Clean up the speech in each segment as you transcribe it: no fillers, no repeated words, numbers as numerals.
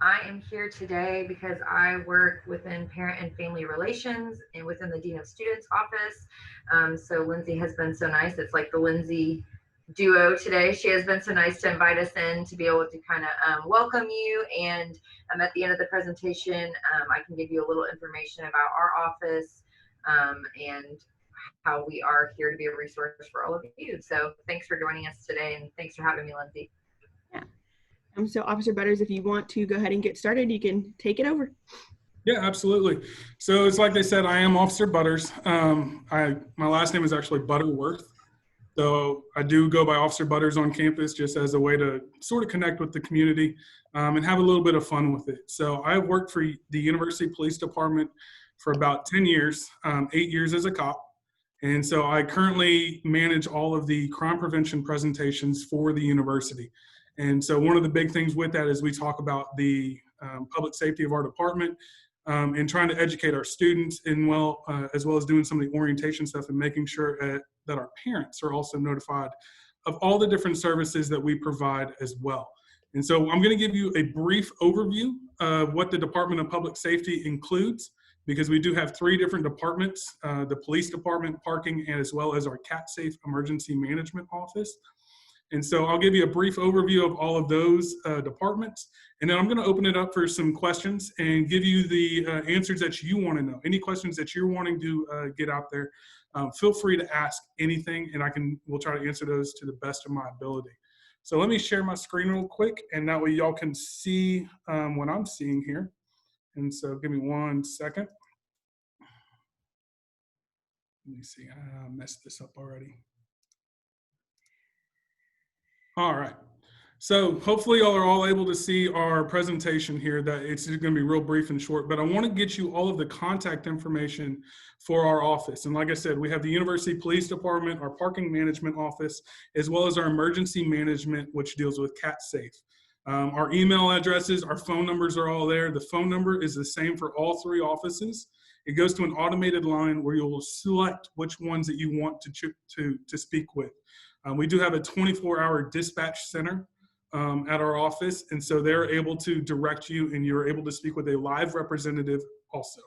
I am here today because I work within parent and family relations and within the Dean of Students office. So Lindsay has been so nice. It's like the Lindsay duo today. She has been so nice to invite us in to be able to kind of welcome you. And at the end of the presentation, I can give you a little information about our office and how we are here to be a resource for all of you. So thanks for joining us today, and thanks for having me, Lindsay. Yeah. So Officer Butters, if you want to go ahead and get started, you can take it over. Yeah, absolutely. So it's like they said, I am Officer Butters. My last name is actually Butterworth. So I do go by Officer Butters on campus just as a way to sort of connect with the community and have a little bit of fun with it. So I've worked for the University Police Department for about 10 years, 8 years as a cop. And so I currently manage all of the crime prevention presentations for the university. And so one of the big things with that is we talk about the public safety of our department and trying to educate our students and as well as doing some of the orientation stuff and making sure that our parents are also notified of all the different services that we provide as well. And so I'm going to give you a brief overview of what the Department of Public Safety includes, because we do have 3 different departments, the police department, parking, and as well as our CAT Safe emergency management office. And so I'll give you a brief overview of all of those departments, and then I'm going to open it up for some questions and give you the answers that you want to know. Any questions that you're wanting to get out there, feel free to ask anything, and we'll try to answer those to the best of my ability. So let me share my screen real quick, and that way y'all can see what I'm seeing here. And so give me 1 second. Let me see, I messed this up already. All right. So hopefully y'all are all able to see our presentation here. That it's going to be real brief and short, but I want to get you all of the contact information for our office. And like I said, we have the University Police Department, our parking management office, as well as our emergency management, which deals with CAT Safe. Our email addresses, our phone numbers are all there. The phone number is the same for all 3 offices. It goes to an automated line where you'll select which ones that you want to speak with. We do have a 24-hour dispatch center at our office, and so they're able to direct you, and you're able to speak with a live representative also.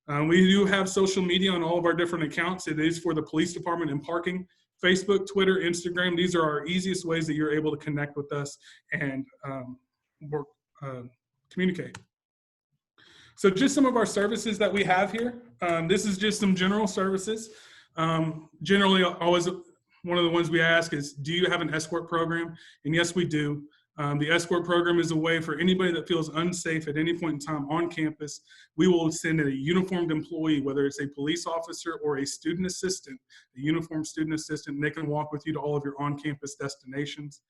We do have social media on all of our different accounts. It is for the police department and parking. Facebook, Twitter, Instagram, these are our easiest ways that you're able to connect with us and communicate. So just some of our services that we have here. This is just some general services. Generally, always one of the ones we ask is, do you have an escort program? And yes, we do. The escort program is a way for anybody that feels unsafe at any point in time on campus. We will send a uniformed employee, whether it's a police officer or a student assistant, a uniformed student assistant, and they can walk with you to all of your on-campus destinations.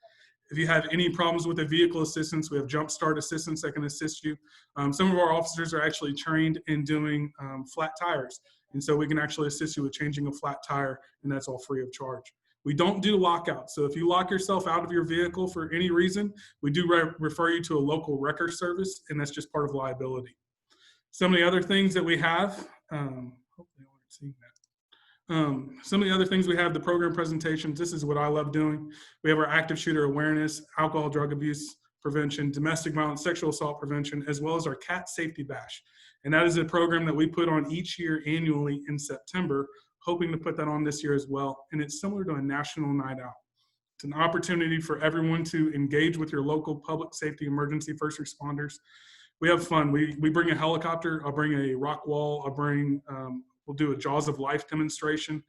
If you have any problems with a vehicle assistance, we have jump start assistance that can assist you. Some of our officers are actually trained in doing flat tires. And so we can actually assist you with changing a flat tire, and that's all free of charge. We don't do lockouts. So if you lock yourself out of your vehicle for any reason, we do refer you to a local wrecker service, and that's just part of liability. Some of the other things that we have, hopefully you aren't seeing that. Some of the other things we have, the program presentations, this is what I love doing. We have our active shooter awareness, alcohol, drug abuse prevention, domestic violence, sexual assault prevention, as well as our CAT Safety Bash. And that is a program that we put on each year annually in September, hoping to put that on this year as well. And it's similar to a national night out. It's an opportunity for everyone to engage with your local public safety emergency first responders. We have fun. We bring a helicopter. I'll bring a rock wall. We'll do a Jaws of Life demonstration.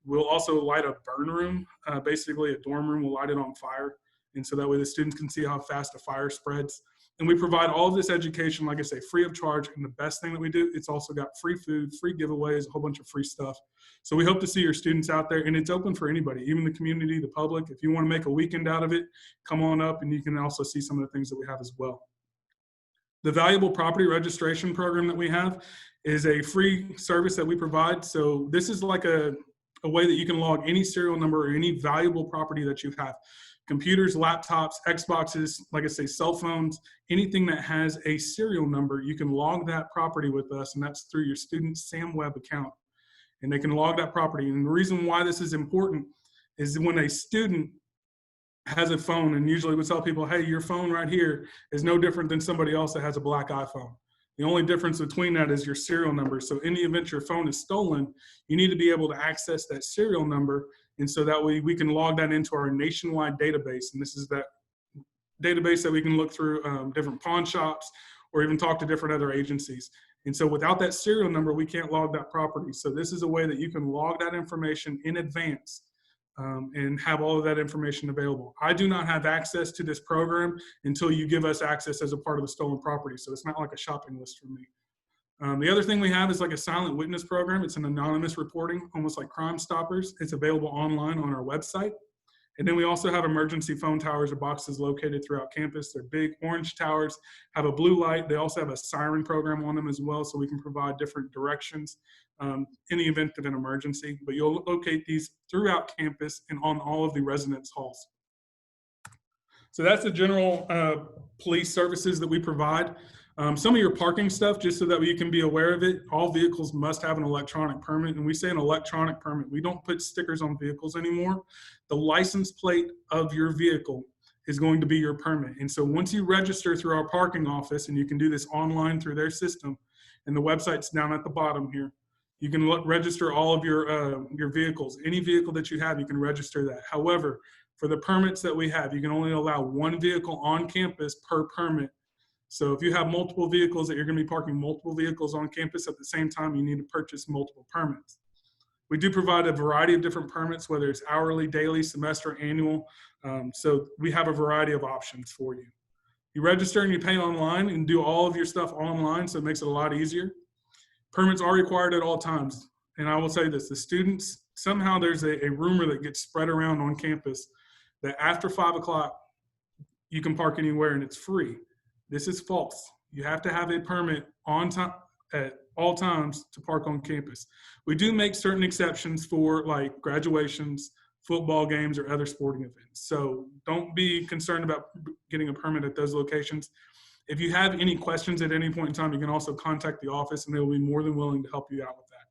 We'll also light a burn room, basically a dorm room. We'll light it on fire. And so that way the students can see how fast the fire spreads. And we provide all of this education, like I say, free of charge. And the best thing that we do, it's also got free food, free giveaways, a whole bunch of free stuff. So we hope to see your students out there, and it's open for anybody, even the community, the public. If you want to make a weekend out of it, come on up, and you can also see some of the things that we have as well. The valuable property registration program that we have is a free service that we provide. So this is like a way that you can log any serial number or any valuable property that you have. Computers, laptops, Xboxes, like I say, cell phones, anything that has a serial number, you can log that property with us, and that's through your student SamWeb account. And they can log that property. And the reason why this is important is when a student has a phone, and usually we tell people, hey, your phone right here is no different than somebody else that has a black iPhone. The only difference between that is your serial number. So in the event your phone is stolen, you need to be able to access that serial number. And so that way we can log that into our nationwide database. And this is that database that we can look through different pawn shops or even talk to different other agencies. And so without that serial number, we can't log that property. So this is a way that you can log that information in advance and have all of that information available. I do not have access to this program until you give us access as a part of the stolen property. So it's not like a shopping list for me. The other thing we have is like a silent witness program. It's an anonymous reporting, almost like Crime Stoppers. It's available online on our website. And then we also have emergency phone towers or boxes located throughout campus. They're big orange towers, have a blue light. They also have a siren program on them as well, so we can provide different directions in the event of an emergency. But you'll locate these throughout campus and on all of the residence halls. So that's the general police services that we provide. Some of your parking stuff, just so that you can be aware of it, all vehicles must have an electronic permit. And we say an electronic permit. We don't put stickers on vehicles anymore. The license plate of your vehicle is going to be your permit. And so once you register through our parking office, and you can do this online through their system, and the website's down at the bottom here, you can register all of your vehicles. Any vehicle that you have, you can register that. However, for the permits that we have, you can only allow one vehicle on campus per permit. So if you have multiple vehicles that you're going to be parking multiple vehicles on campus at the same time, you need to purchase multiple permits. We do provide a variety of different permits, whether it's hourly, daily, semester, annual. So we have a variety of options for you. You register and you pay online and do all of your stuff online, so it makes it a lot easier. Permits are required at all times. And I will say this, the students, somehow there's a rumor that gets spread around on campus that after 5 o'clock, you can park anywhere and it's free. This is false. You have to have a permit on time at all times to park on campus. We do make certain exceptions for like graduations, football games, or other sporting events. So don't be concerned about getting a permit at those locations. If you have any questions at any point in time, you can also contact the office and they will be more than willing to help you out with that.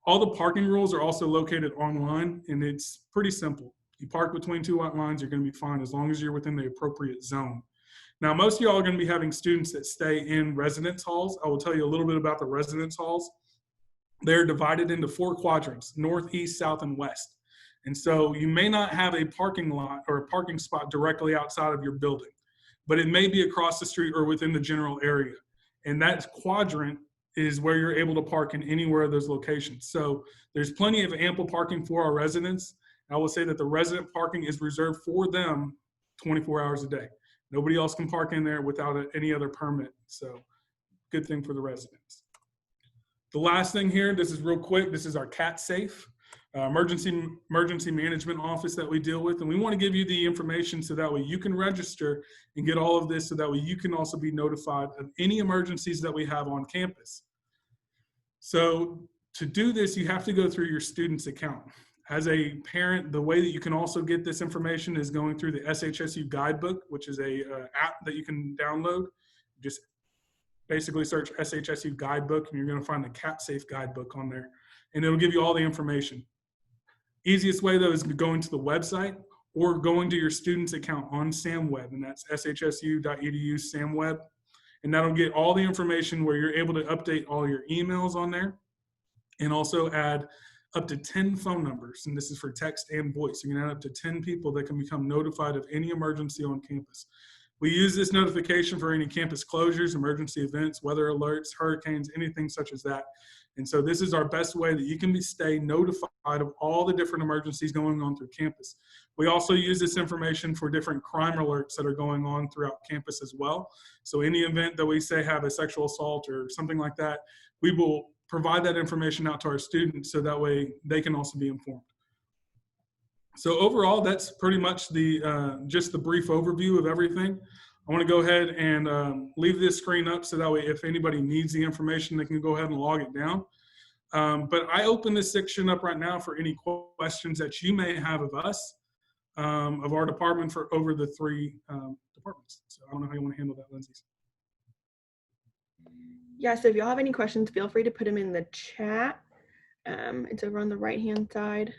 All the parking rules are also located online, and it's pretty simple. You park between two white lines, you're going to be fine as long as you're within the appropriate zone. Now, most of y'all are going to be having students that stay in residence halls. I will tell you a little bit about the residence halls. They're divided into 4 quadrants, north, east, south, and west. And so you may not have a parking lot or a parking spot directly outside of your building, but it may be across the street or within the general area. And that quadrant is where you're able to park in anywhere of those locations. So there's plenty of ample parking for our residents. I will say that the resident parking is reserved for them 24 hours a day. Nobody else can park in there without any other permit. So good thing for the residents. The last thing here, this is real quick. This is our CAT safe, emergency management office that we deal with. And we want to give you the information so that way you can register and get all of this so that way you can also be notified of any emergencies that we have on campus. So to do this, you have to go through your student's account. As a parent, the way that you can also get this information is going through the SHSU guidebook, which is a app that you can download. Just basically search SHSU guidebook and you're going to find the CAT safe guidebook on there, and it'll give you all the information. Easiest way though is going to the website or going to your student's account on SamWeb, and that's shsu.edu SamWeb, and that'll get all the information where you're able to update all your emails on there and also add up to 10 phone numbers, and this is for text and voice. You can add up to 10 people that can become notified of any emergency on campus. We use this notification for any campus closures, emergency events, weather alerts, hurricanes, anything such as that. And so this is our best way that you can stay notified of all the different emergencies going on through campus. We also use this information for different crime alerts that are going on throughout campus as well. So any event that we say have a sexual assault or something like that, we will provide that information out to our students so that way they can also be informed. So overall, that's pretty much the just the brief overview of everything. I want to go ahead and leave this screen up so that way if anybody needs the information, they can go ahead and log it down. But I open this section up right now for any questions that you may have of us, of our department for over the 3 departments. So I don't know how you want to handle that, Lindsay. Yeah, so if y'all have any questions, feel free to put them in the chat. It's over on the right-hand side.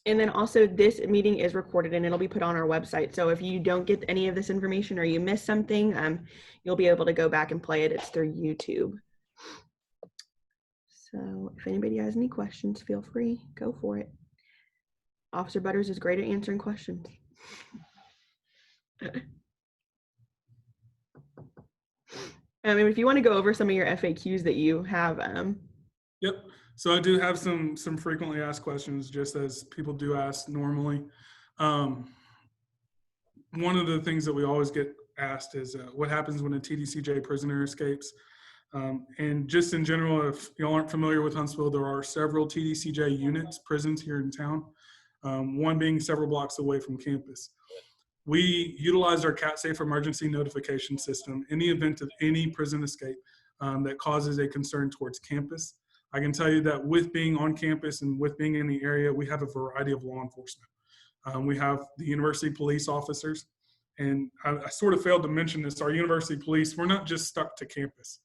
And then also this meeting is recorded and it'll be put on our website. So if you don't get any of this information or you miss something, you'll be able to go back and play it. It's through YouTube. So if anybody has any questions, feel free, go for it. Officer Butters is great at answering questions. And if you want to go over some of your FAQs that you have. Yep. So I do have some frequently asked questions, just as people do ask normally. One of the things that we always get asked is what happens when a TDCJ prisoner escapes? And just in general, if y'all aren't familiar with Huntsville, there are several TDCJ units, prisons here in town, one being several blocks away from campus. We utilized our CAT-SAFE emergency notification system in the event of any prison escape that causes a concern towards campus. I can tell you that with being on campus and with being in the area, we have a variety of law enforcement. We have the university police officers, and I sort of failed to mention this, our university police, we're not just stuck to campus.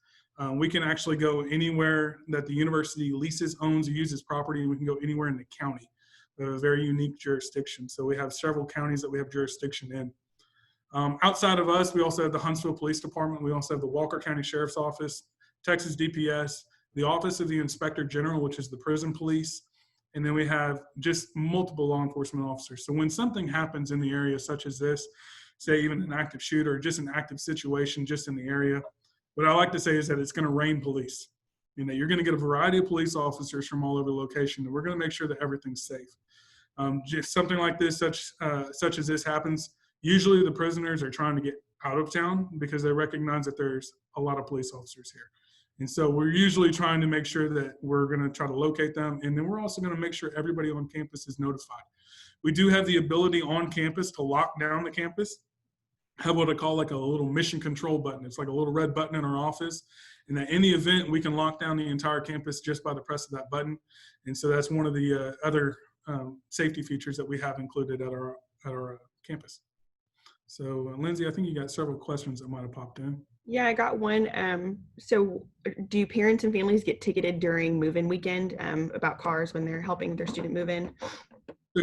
We can actually go anywhere that the university leases, owns, or uses property, and we can go anywhere in the county. We have a very unique jurisdiction. So we have several counties that we have jurisdiction in. Outside of us, we also have the Huntsville Police Department. We also have the Walker County Sheriff's Office, Texas DPS, the Office of the Inspector General, which is the prison police. And then we have just multiple law enforcement officers. So when something happens in the area such as this, say even an active shooter or just an active situation just in the area, what I like to say is that it's going to rain police. You know, you're going to get a variety of police officers from all over the location, and we're going to make sure that everything's safe. If something like this, such as this happens, usually the prisoners are trying to get out of town because they recognize that there's a lot of police officers here. And so we're usually trying to make sure that we're going to try to locate them. And then we're also going to make sure everybody on campus is notified. We do have the ability on campus to lock down the campus, have what I call like a little mission control button. It's like a little red button in our office. And that in the event, we can lock down the entire campus just by the press of that button. And so that's one of the other safety features that we have included at our campus. So Lindsay, I think you got several questions that might have popped in. Yeah, I got one. So do parents and families get ticketed during move-in weekend about cars when they're helping their student move in?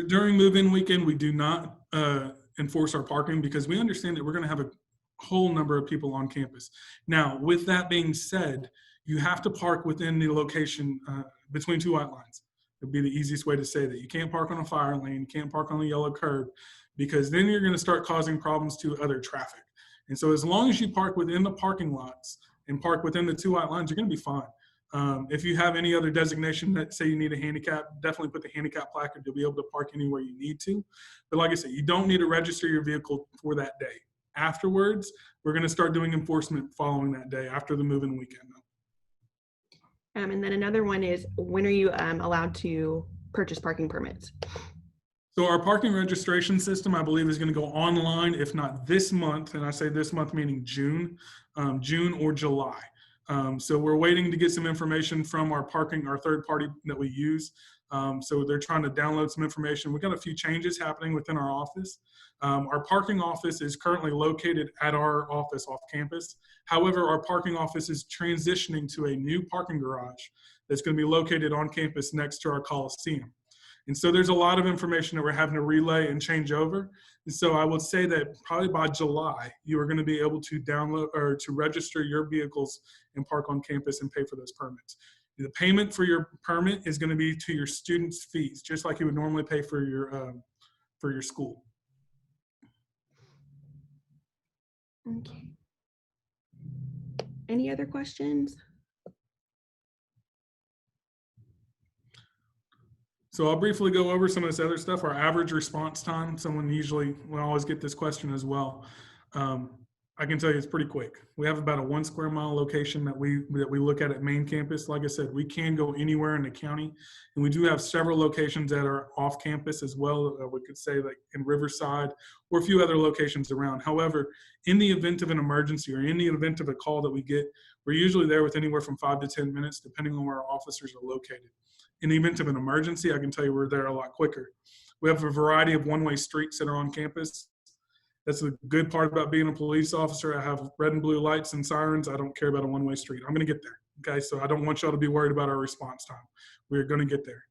During move-in weekend, we do not enforce our parking because we understand that we're going to have a whole number of people on campus. Now, with that being said, you have to park within the location between two white lines. It would be the easiest way to say that. You can't park on a fire lane, you can't park on the yellow curb, because then you're going to start causing problems to other traffic. And so as long as you park within the parking lots and park within the two white lines, you're going to be fine. If you have any other designation that say you need a handicap, definitely put the handicap placard. You'll be able to park anywhere you need to. But like I said, you don't need to register your vehicle for that day. Afterwards, we're going to start doing enforcement following that day after the move-in weekend. And then another one is, when are you allowed to purchase parking permits? So our parking registration system, I believe, is going to go online, if not this month, and I say this month meaning June or July. So we're waiting to get some information from our third party that we use. So they're trying to download some information. We've got a few changes happening within our office. Our parking office is currently located at our office off campus. However, our parking office is transitioning to a new parking garage that's going to be located on campus next to our Coliseum. And so there's a lot of information that we're having to relay and change over. And so I would say that probably by July, you are going to be able to download or to register your vehicles and park on campus and pay for those permits. The payment for your permit is going to be to your students' fees, just like you would normally pay for your school. Okay. Any other questions? So I'll briefly go over some of this other stuff. Our average response time, someone usually will always get this question as well. I can tell you it's pretty quick. We have about a 1 square mile location that we look at main campus. Like I said, we can go anywhere in the county, and we do have several locations that are off campus as well. We could say like in Riverside or a few other locations around. However, in the event of an emergency or in the event of a call that we get, we're usually there with anywhere from 5 to 10 minutes, depending on where our officers are located. In the event of an emergency, I can tell you we're there a lot quicker. We have a variety of one-way streets that are on campus. That's the good part about being a police officer. I have red and blue lights and sirens. I don't care about a one-way street. I'm going to get there. Okay, so I don't want y'all to be worried about our response time. We're going to get there.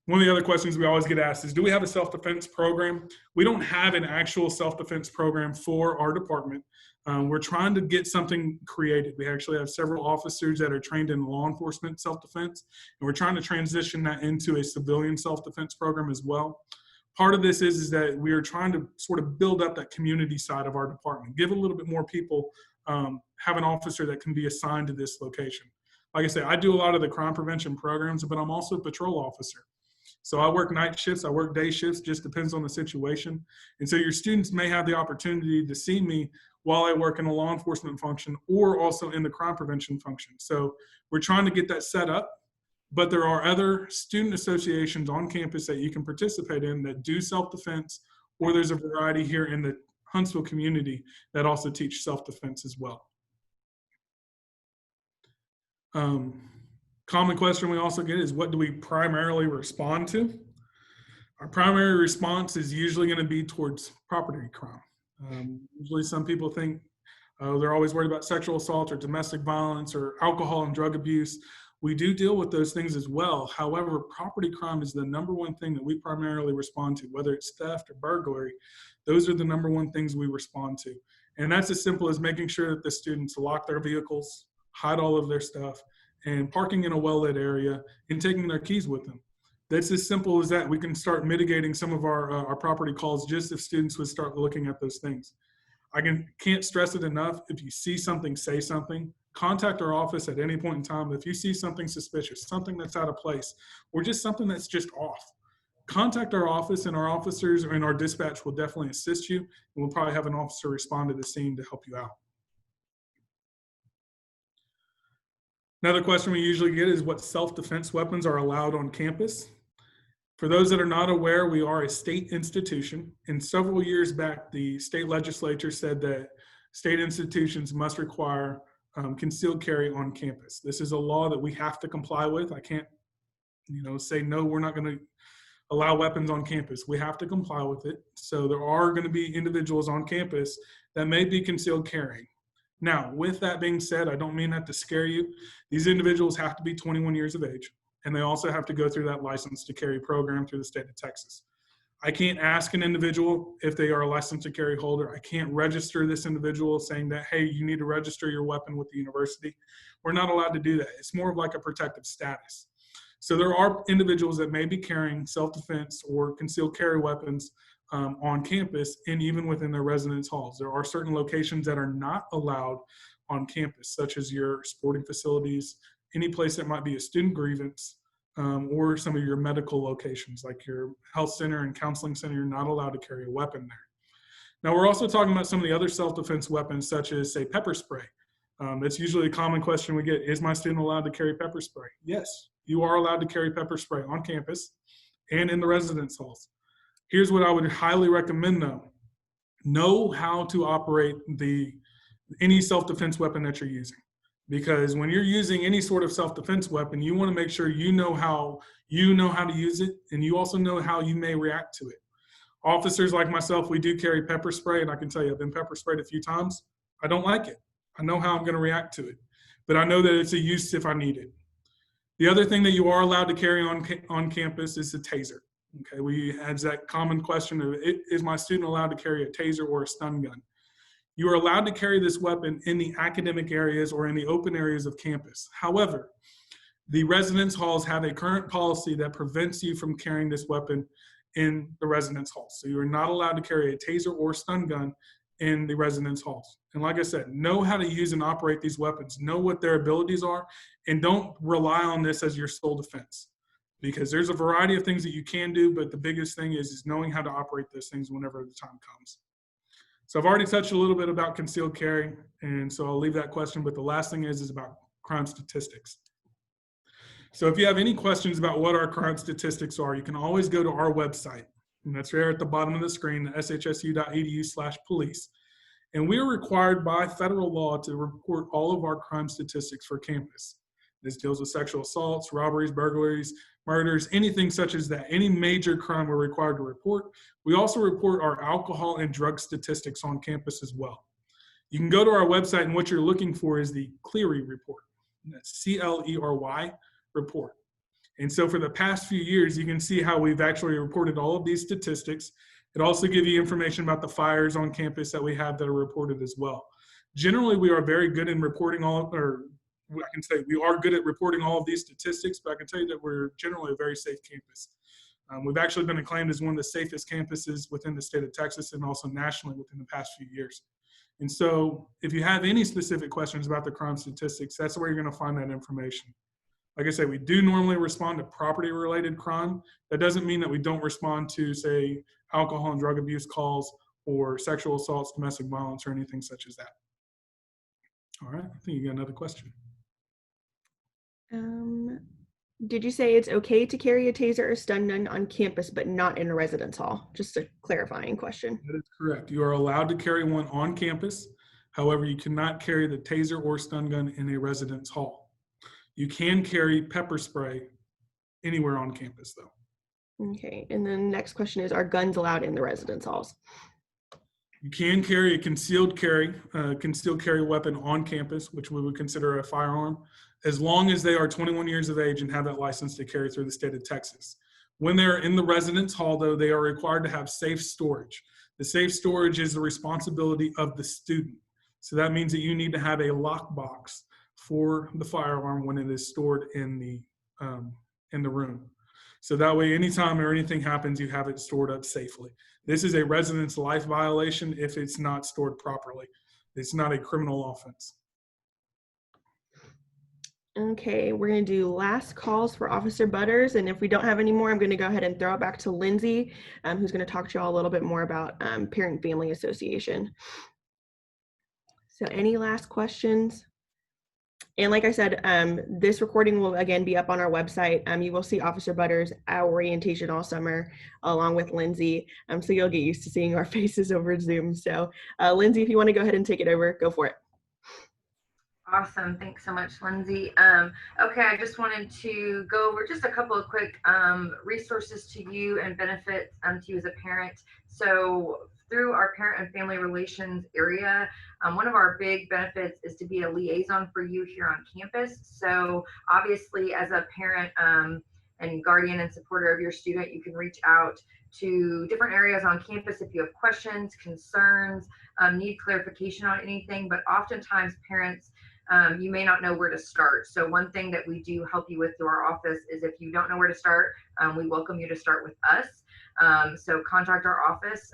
One of the other questions we always get asked is, do we have a self-defense program? We don't have an actual self-defense program for our department. We're trying to get something created. We actually have several officers that are trained in law enforcement self-defense, and we're trying to transition that into a civilian self-defense program as well. Part of this is that we are trying to sort of build up that community side of our department, give a little bit more people, have an officer that can be assigned to this location. Like I said, I do a lot of the crime prevention programs, but I'm also a patrol officer. So I work night shifts, I work day shifts, just depends on the situation. And so your students may have the opportunity to see me while I work in a law enforcement function or also in the crime prevention function. So we're trying to get that set up, but there are other student associations on campus that you can participate in that do self-defense, or there's a variety here in the Huntsville community that also teach self-defense as well. Common question we also get is, what do we primarily respond to? Our primary response is usually going to be towards property crime. Usually some people think they're always worried about sexual assault or domestic violence or alcohol and drug abuse. We do deal with those things as well. However, property crime is the #1 thing that we primarily respond to, whether it's theft or burglary. Those are the #1 things we respond to. And that's as simple as making sure that the students lock their vehicles, hide all of their stuff, and parking in a well-lit area and taking their keys with them. That's as simple as that. We can start mitigating some of our property calls just if students would start looking at those things. I can't stress it enough. If you see something, say something. Contact our office at any point in time. If you see something suspicious, something that's out of place, or just something that's just off, contact our office, and our officers and our dispatch will definitely assist you. And we'll probably have an officer respond to the scene to help you out. Another question we usually get is, what self-defense weapons are allowed on campus? For those that are not aware, we are a state institution, and several years back, the state legislature said that state institutions must require concealed carry on campus. This is a law that we have to comply with. I can't, say, no, we're not going to allow weapons on campus. We have to comply with it. So there are going to be individuals on campus that may be concealed carrying. Now, with that being said, I don't mean that to scare you. These individuals have to be 21 years of age, and they also have to go through that license to carry program through the state of Texas. I can't ask an individual if they are a license to carry holder. I can't register this individual saying that, hey, you need to register your weapon with the university. We're not allowed to do that. It's more of like a protective status. So there are individuals that may be carrying self-defense or concealed carry weapons on campus and even within their residence halls. There are certain locations that are not allowed on campus, such as your sporting facilities, any place that might be a student grievance, or some of your medical locations like your health center and counseling center. You're not allowed to carry a weapon there. Now, we're also talking about some of the other self-defense weapons, such as, say, pepper spray. That's usually a common question we get. Is my student allowed to carry pepper spray? Yes, you are allowed to carry pepper spray on campus and in the residence halls. Here's what I would highly recommend, though. Know how to operate any self-defense weapon that you're using. Because when you're using any sort of self-defense weapon, you want to make sure you know how to use it, and you also know how you may react to it. Officers like myself, we do carry pepper spray, and I can tell you I've been pepper sprayed a few times. I don't like it. I know how I'm going to react to it, but I know that it's a use if I need it. The other thing that you are allowed to carry on campus is a taser. Okay, we had that common question of, is my student allowed to carry a taser or a stun gun? You are allowed to carry this weapon in the academic areas or in the open areas of campus. However, the residence halls have a current policy that prevents you from carrying this weapon in the residence halls. So you are not allowed to carry a taser or stun gun in the residence halls. And like I said, know how to use and operate these weapons, know what their abilities are, and don't rely on this as your sole defense. Because there's a variety of things that you can do, but the biggest thing is knowing how to operate those things whenever the time comes. So I've already touched a little bit about concealed carry, and so I'll leave that question, but the last thing is about crime statistics. So if you have any questions about what our crime statistics are, you can always go to our website, and that's right at the bottom of the screen, shsu.edu/police. And we are required by federal law to report all of our crime statistics for campus. This deals with sexual assaults, robberies, burglaries, murders, anything such as that. Any major crime we're required to report. We also report our alcohol and drug statistics on campus as well. You can go to our website, and what you're looking for is the Clery report. That's C-L-E-R-Y report. And so for the past few years, you can see how we've actually reported all of these statistics. It also gives you information about the fires on campus that we have that are reported as well. Generally, we are very good in reporting all, or I can say we are good at reporting all of these statistics, but I can tell you that we're generally a very safe campus. We've actually been acclaimed as one of the safest campuses within the state of Texas and also nationally within the past few years. And so if you have any specific questions about the crime statistics, that's where you're going to find that information. Like I said, we do normally respond to property-related crime. That doesn't mean that we don't respond to, say, alcohol and drug abuse calls or sexual assaults, domestic violence, or anything such as that. All right, I think you got another question. Did you say it's okay to carry a taser or stun gun on campus, but not in a residence hall? Just a clarifying question. That is correct. You are allowed to carry one on campus. However, you cannot carry the taser or stun gun in a residence hall. You can carry pepper spray anywhere on campus, though. Okay, and then next question is, are guns allowed in the residence halls? You can carry a concealed carry weapon on campus, which we would consider a firearm, as long as they are 21 years of age and have that license to carry through the state of Texas. When they're in the residence hall, though, they are required to have safe storage. The safe storage is the responsibility of the student. So that means that you need to have a lockbox for the firearm when it is stored in the room. So that way, anytime or anything happens, you have it stored up safely. This is a residence life violation if it's not stored properly. It's not a criminal offense. Okay, we're going to do last calls for Officer Butters. And if we don't have any more, I'm going to go ahead and throw it back to Lindsay, who's going to talk to you all a little bit more about Parent Family Association. So any last questions? And like I said, this recording will again be up on our website. You will see Officer Butters' orientation all summer along with Lindsay. So you'll get used to seeing our faces over Zoom. So Lindsay, if you want to go ahead and take it over, go for it. Awesome. Thanks so much, Lindsay. Okay, I just wanted to go over just a couple of quick resources to you and benefits to you as a parent. So through our parent and family relations area, one of our big benefits is to be a liaison for you here on campus. So obviously as a parent and guardian and supporter of your student, you can reach out to different areas on campus if you have questions, concerns, need clarification on anything, but oftentimes parents, you may not know where to start. So one thing that we do help you with through our office is if you don't know where to start, we welcome you to start with us. So contact our office.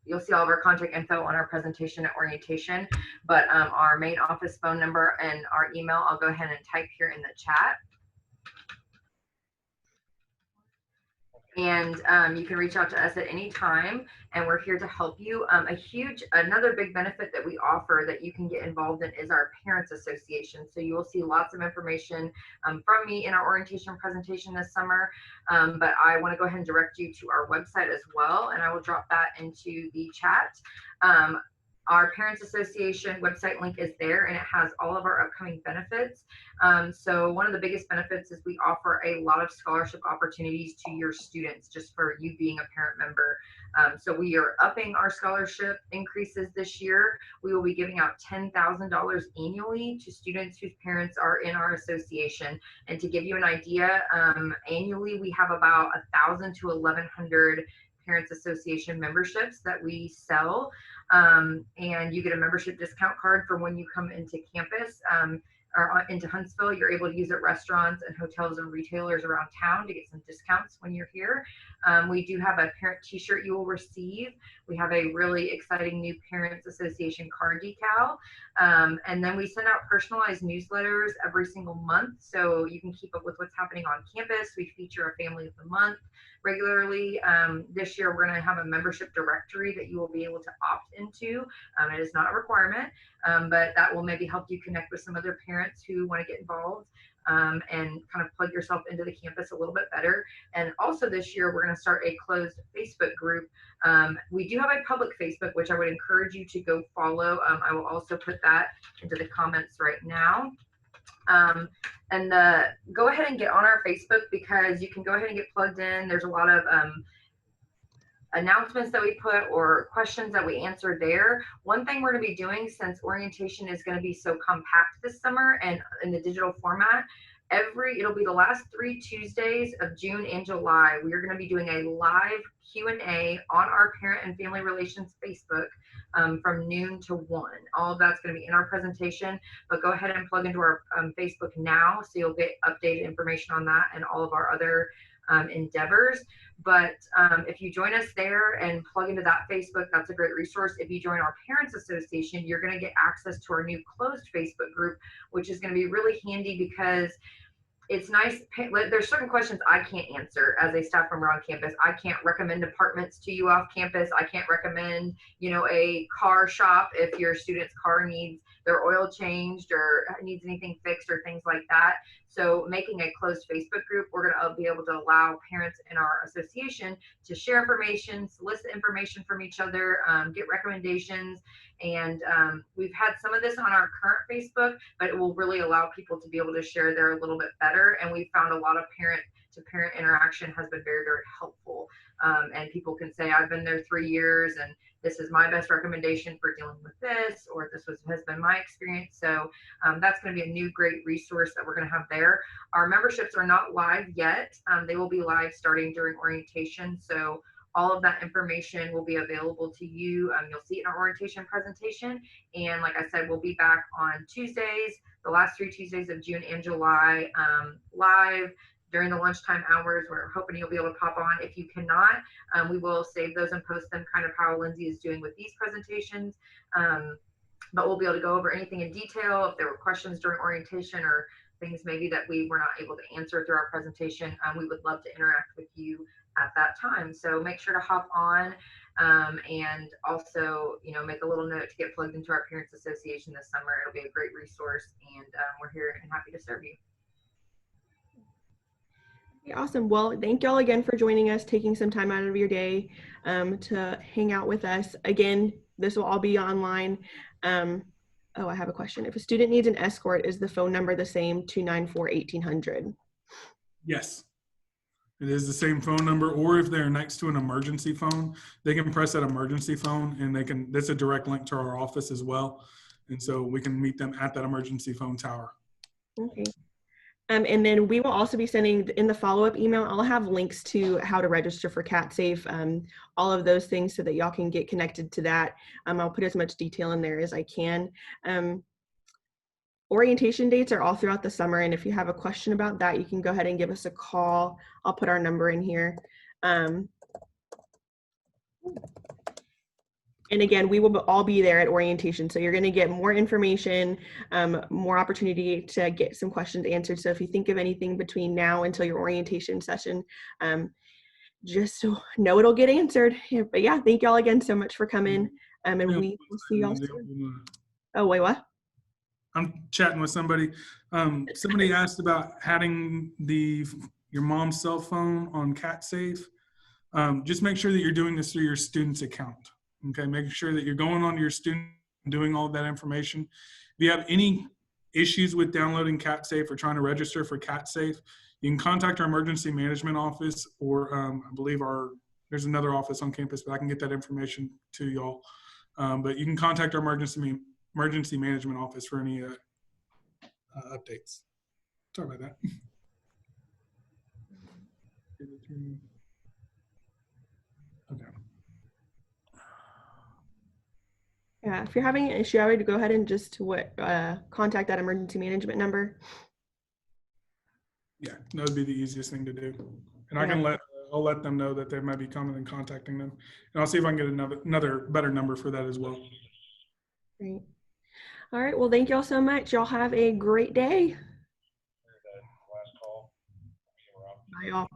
You'll see all of our contact info on our presentation at orientation, but our main office phone number and our email, I'll go ahead and type here in the chat. And you can reach out to us at any time, and we're here to help you. Another big benefit that we offer that you can get involved in is our Parents Association. So you will see lots of information from me in our orientation presentation this summer, but I want to go ahead and direct you to our website as well, and I will drop that into the chat. Our Parents Association website link is there, and it has all of our upcoming benefits. So one of the biggest benefits is we offer a lot of scholarship opportunities to your students just for you being a parent member. So we are upping our scholarship increases this year. We will be giving out $10,000 annually to students whose parents are in our association. And to give you an idea, annually we have about 1,000 to 1,100 Parents Association memberships that we sell, and you get a membership discount card for when you come into campus or into Huntsville. You're able to use at restaurants and hotels and retailers around town to get some discounts when you're here. We do have a parent t-shirt you will receive. We have a really exciting new Parents Association card decal. And then we send out personalized newsletters every single month, so you can keep up with what's happening on campus. We feature a Family of the Month regularly. This year, we're going to have a membership directory that you will be able to opt into. It is not a requirement, but that will maybe help you connect with some other parents who want to get involved and kind of plug yourself into the campus a little bit better. And also this year, we're going to start a closed Facebook group. We do have a public Facebook, which I would encourage you to go follow. I will also put that into the comments right now. And go ahead and get on our Facebook, because you can go ahead and get plugged in. There's a lot of announcements that we put or questions that we answer there. One thing we're going to be doing, since orientation is going to be so compact this summer and in the digital format, it'll be the last 3 Tuesdays of June and July. We are going to be doing a live Q&A on our Parent and Family Relations Facebook from noon to 1. All of that's going to be in our presentation, but go ahead and plug into our Facebook now so you'll get updated information on that and all of our other endeavors. But if you join us there and plug into that Facebook, that's a great resource. If you join our Parents Association, you're going to get access to our new closed Facebook group, which is going to be really handy because it's nice. There's certain questions I can't answer as a staff member on campus. I can't recommend apartments to you off campus. I can't recommend, a car shop if your student's car needs their oil changed or needs anything fixed or things like that. So making a closed Facebook group, we're going to be able to allow parents in our association to share information, solicit information from each other, get recommendations. And we've had some of this on our current Facebook, but it will really allow people to be able to share there a little bit better. And we found a lot of parent to parent interaction has been very, very helpful. And people can say, I've been there 3 years and this is my best recommendation for dealing with this, or this has been my experience. So that's going to be a new great resource that we're going to have there. Our memberships are not live yet. They will be live starting during orientation. So all of that information will be available to you. You'll see it in our orientation presentation. And like I said, we'll be back on Tuesdays, the last 3 Tuesdays of June and July, live during the lunchtime hours. We're hoping you'll be able to pop on. If you cannot, we will save those and post them kind of how Lindsay is doing with these presentations. But we'll be able to go over anything in detail. If there were questions during orientation or things maybe that we were not able to answer through our presentation, we would love to interact with you at that time. So make sure to hop on and also, make a little note to get plugged into our Parents Association this summer. It'll be a great resource, and we're here and happy to serve you. Awesome. Well, thank y'all again for joining us, taking some time out of your day to hang out with us. Again, this will all be online. I have a question. If a student needs an escort, is the phone number the same, 294-1800? Yes, it is the same phone number, or if they're next to an emergency phone, they can press that emergency phone and that's a direct link to our office as well. And so we can meet them at that emergency phone tower. Okay. And then we will also be sending in the follow-up email, I'll have links to how to register for CatSafe, all of those things so that y'all can get connected to that. I'll put as much detail in there as I can. Orientation dates are all throughout the summer, and if you have a question about that, you can go ahead and give us a call. I'll put our number in here. And again, we will all be there at orientation. So you're going to get more information, more opportunity to get some questions answered. So if you think of anything between now until your orientation session, just know it'll get answered. But yeah, thank y'all again so much for coming. And we will see y'all soon. Oh, wait, what? I'm chatting with somebody. Somebody asked about having your mom's cell phone on CatSafe. Just make sure that you're doing this through your student's account. Okay, make sure that you're going on to your student and doing all of that information. If you have any issues with downloading CatSafe or trying to register for CatSafe, you can contact our emergency management office, or I believe there's another office on campus, but I can get that information to y'all. But you can contact our emergency management office for any updates. Sorry about that. Okay. Yeah, if you're having an issue, I would go ahead and just contact that emergency management number. Yeah, that would be the easiest thing to do. And I'll let them know that they might be coming and contacting them. And I'll see if I can get another better number for that as well. Great. All right, well, thank y'all so much. Y'all have a great day. Bye, y'all.